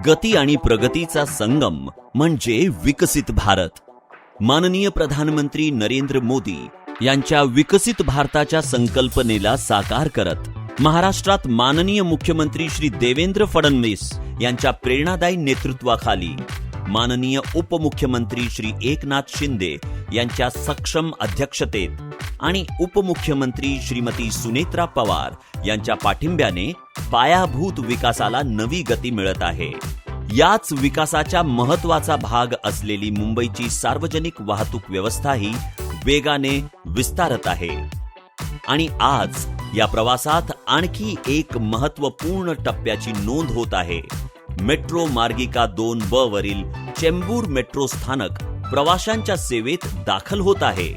गती आणि प्रगतीचा संगम म्हणजे विकसित भारत. माननीय प्रधानमंत्री नरेंद्र मोदी यांच्या विकसित भारताच्या संकल्पनेला साकार करत महाराष्ट्रात माननीय मुख्यमंत्री श्री देवेंद्र फडणवीस यांच्या प्रेरणादायी नेतृत्वाखाली माननीय उपमुख्यमंत्री श्री एकनाथ शिंदे यांच्या सक्षम अध्यक्षतेत आणि उपमुख्यमंत्री श्रीमती सुनेत्रा पवार यांच्या पाठिंब्याने पायाभूत विकासाला नवी गती मिळत आहे. याच विकासाच्या महत्त्वाचा भाग असलेली मुंबईची सार्वजनिक वाहतूक व्यवस्थाही वेगाने विस्तारत आहे. आणि आज या प्रवासात आणखी एक महत्त्वपूर्ण टप्प्याची नोंद होत आहे. मेट्रो मार्गिका 2B वरील चेंबूर मेट्रो स्थानक प्रवाशांच्या सेवेत दाखल होत आहे.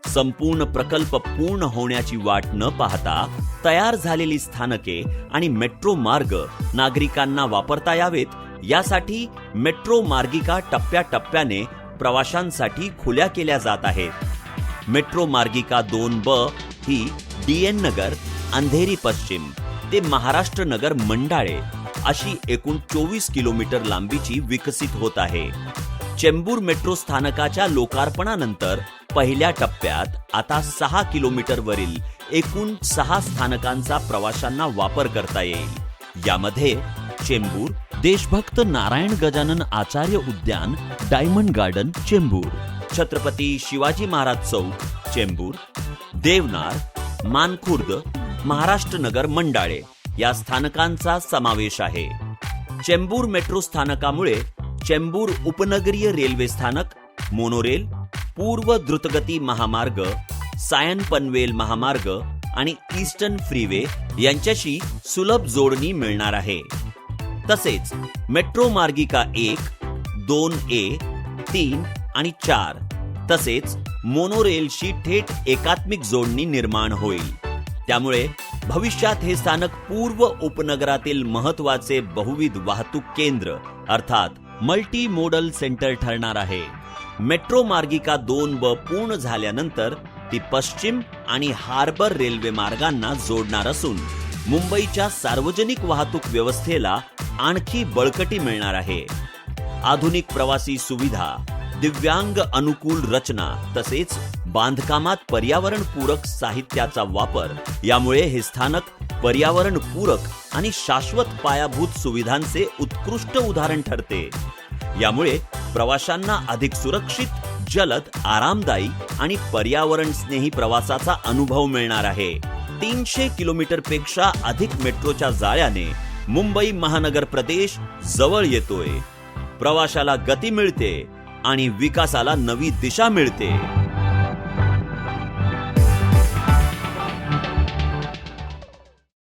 संपूर्ण प्रकल्प पूर्ण होण्याची वाट न पाहता तयार झालेली स्थानके आणि मेट्रो मार्ग नागरिकांना वापरता यावेत यासाठी मेट्रो मार्गिका टप्प्याटप्प्याने प्रवाशांसाठी खुल्या केल्या जात आहेत. मेट्रो मार्गिका 2B ही DN नगर, अंधेरी पश्चिम ते महाराष्ट्र नगर मंडाळे अशी एकूण 24 किलोमीटर लांबीची विकसित होत आहे. चेंबूर मेट्रो स्थानकाच्या लोकार्पणानंतर पहिल्या टप्प्यात आता 6 किलोमीटरवरील एकूण 6 स्थानकांचा प्रवाशांना वापर करता येईल. यामध्ये चेंबूर, देशभक्त नारायण गजानन आचार्य उद्यान, डायमंड गार्डन चेंबूर, छत्रपती शिवाजी महाराज चौक चेंबूर, देवनार, मानखुर्द, महाराष्ट्र नगर मंडाळे या स्थानकांचा समावेश आहे. चेंबूर मेट्रो स्थानकामुळे चेंबूर उपनगरीय रेल्वे स्थानक, मोनोरेल, पूर्व द्रुतगती महामार्ग, सायन पनवेल महामार्ग आणि ईस्टर्न फ्रीवे यांच्याशी सुलभ जोडणी मिळणार आहे. तसेच मेट्रो मार्गिका 1, 2A, 3 आणि 4 तसेच मोनोरेलशी थेट एकात्मिक जोडणी निर्माण होईल. त्यामुळे भविष्यात हे स्थानक पूर्व उपनगरातील महत्त्वाचे बहुविध वाहतूक केंद्र अर्थात मल्टी मोडल सेंटर ठरणार आहे. मेट्रो मार्गिका 2B पूर्ण झाल्यानंतर ती पश्चिम आणि हार्बर रेल्वे मार्गांना जोडणार असून मुंबईच्या सार्वजनिक वाहतूक व्यवस्थेला आणखी बळकटी मिळणार आहे. आधुनिक प्रवासी सुविधा, दिव्यांग अनुकूल रचना तसेच बांधकामात पर्यावरणपूरक साहित्याचा वापर यामुळे हे स्थानक पर्यावरणपूरक आणि शाश्वत पायाभूत सुविधांचे उत्कृष्ट उदाहरण ठरते. यामुळे प्रवाशांना अधिक सुरक्षित, जलद, आरामदायी आणि पर्यावरण स्नेही प्रवासाचा अनुभव मिळणार आहे. 300 किलोमीटरपेक्षा अधिक मेट्रोच्या जाळ्याने मुंबई महानगर प्रदेश जवळ येतोय. प्रवाशाला गती मिळते आणि विकासाला नवी दिशा मिळते.